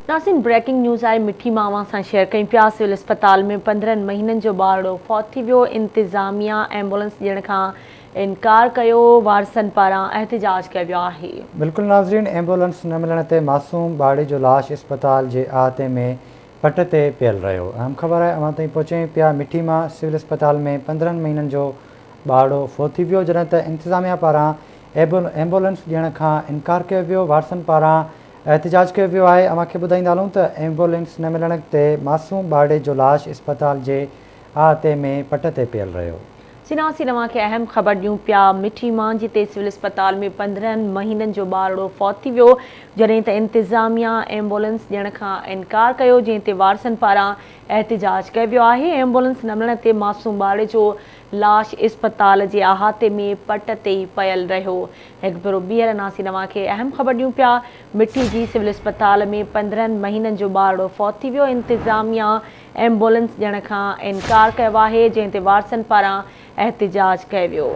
नासिन breaking news आहे मिठी मावा सां शेयर कयूं पिया। सिविल अस्पताल में 15 महीननि जो ॿारड़ो फौत थी वियो। इंतिज़ामिया एम्बुलेंस ॾियण खां इनकार कयो। वारसनि पारां एहतिजाज कयो वियो आहे। बिल्कुलु नाज़रीन, एम्बुलेंस न मिलण ते मासूम ॿारड़े जो लाश अस्पताल जे अहाते में पट ते पियल रहियो। अहम ख़बर आहे अवां ताईं पहुचूं पिया। मिठी मां सिविल अस्पताल में 15 महीननि जो ॿारड़ो फौत थी वियो, जॾहिं त इंतिज़ामिया पारां एम्बुलेंस ॾियण खां इनकार कयो वियो। वारसनि पारां एहतिजाज कयो वियो आहे। अव्हांखे ॿुधाईंदा हलूं त एम्बुलेंस न मिलण ते मासूम ॿारड़े जो लाश अस्पताल जे अहाते में पट ते पियल रहियो। सिनासी नवां खे अहम ख़बर ॾियूं पिया। मिठी मां जिते सिविल अस्पताल में 15 महीननि जो ॿारड़ो फौत थी वियो, जॾहिं त इंतिज़ामिया एम्बुलेंस ॾियण खां इनकार कयो, जंहिं ते वारसनि पारां एहतिजाज कयो वियो आहे। एम्बुलेंस न मिलण ते मासूम ॿारड़े जो लाश अस्पताल जे अहाते में पट ते ई पियल रहियो। हिकु भेरो ॿीहर नासी नवां खे अहम ख़बर ॾियूं पिया। मिठी जी सिविल अस्पताल में 15 महीननि जो ॿारड़ो फौत थी वियो। इंतिज़ामिया एम्बुलेंस ॾियण खां इनकार कयो आहे, जंहिं ते वारसनि पारां एहतिजाज कयो वियो।